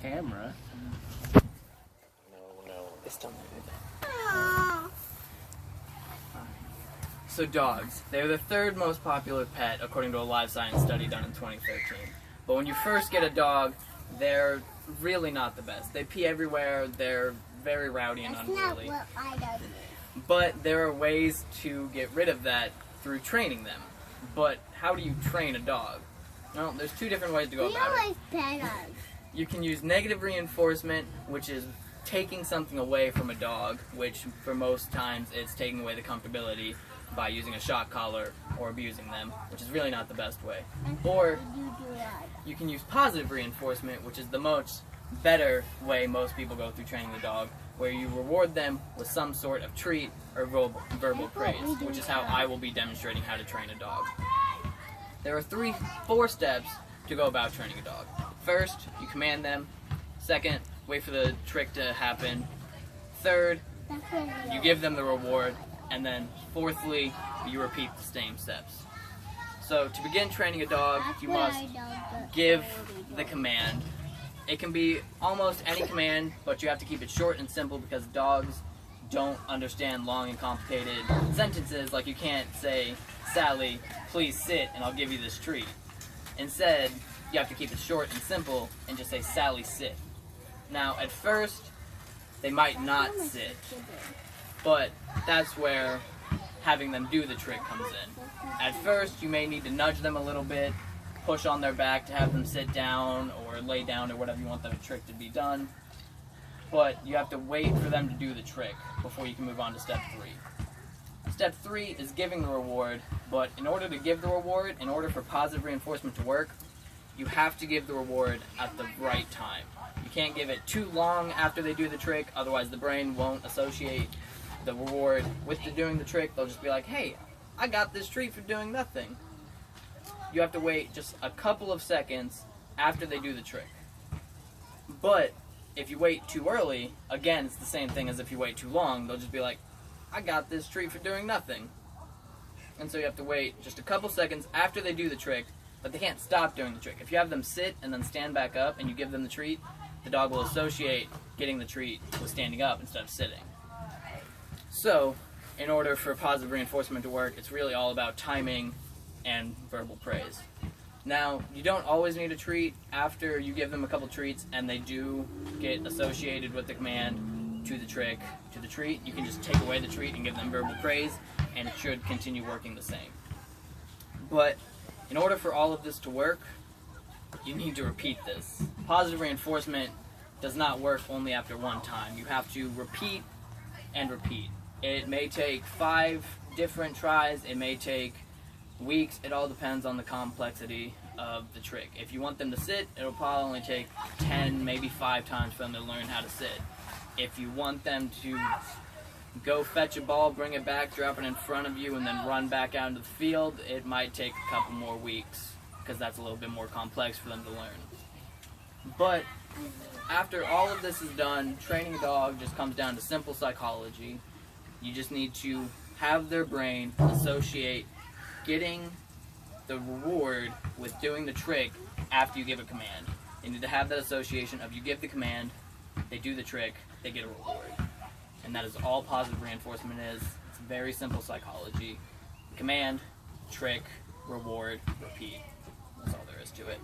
camera. No, this don't do that. So dogs, they're the third most popular pet according to a live science study done in 2013. But when you first get a dog, they're really not the best. They pee everywhere, they're very rowdy and unruly. That's not what I do. But there are ways to get rid of that through training them. But how do you train a dog? Well, there's two different ways to go about it. Better. You can use negative reinforcement, which is taking something away from a dog, which for most times it's taking away the comfortability by using a shock collar or abusing them, which is really not the best way. Or you can use positive reinforcement, which is the much better way most people go through training the dog, where you reward them with some sort of treat or verbal praise, which is how I will be demonstrating how to train a dog. There are four steps to go about training a dog. First, you command them. Second, wait for the trick to happen. Third, you give them the reward. And then fourthly, you repeat the same steps. So to begin training a dog, you must give the command. It can be almost any command, but you have to keep it short and simple because dogs don't understand long and complicated sentences. Like you can't say, "Sally, please sit and I'll give you this treat." Instead, you have to keep it short and simple and just say, "Sally, sit." Now, at first, they might not sit, but that's where having them do the trick comes in. At first, you may need to nudge them a little bit, push on their back to have them sit down or lay down or whatever you want the trick to be done. But you have to wait for them to do the trick before you can move on to step 3. Step 3 is giving the reward, but in order to give the reward, in order for positive reinforcement to work, you have to give the reward at the right time. You can't give it too long after they do the trick, otherwise the brain won't associate the reward with doing the trick. They'll just be like, "Hey, I got this treat for doing nothing." You have to wait just a couple of seconds after they do the trick. But if you wait too early, again, it's the same thing as if you wait too long. They'll just be like, "I got this treat for doing nothing." And so you have to wait just a couple seconds after they do the trick, but they can't stop doing the trick. If you have them sit and then stand back up and you give them the treat, the dog will associate getting the treat with standing up instead of sitting. So, in order for positive reinforcement to work, it's really all about timing and verbal praise. Now, you don't always need a treat after you give them a couple treats and they do get associated with the command to the trick, to the treat. You can just take away the treat and give them verbal praise, and it should continue working the same. But in order for all of this to work, you need to repeat this. Positive reinforcement does not work only after one time. You have to repeat and repeat. It may take 5 different tries, it may take weeks, it all depends on the complexity of the trick. If you want them to sit, it'll probably only take 10, maybe 5 times for them to learn how to sit. If you want them to go fetch a ball, bring it back, drop it in front of you, and then run back out into the field, it might take a couple more weeks, because that's a little bit more complex for them to learn. But after all of this is done, training a dog just comes down to simple psychology. You just need to have their brain associate getting the reward with doing the trick after you give a command. They need to have that association of you give the command, they do the trick, they get a reward. And that is all positive reinforcement is. It's very simple psychology. Command, trick, reward, repeat. That's all there is to it.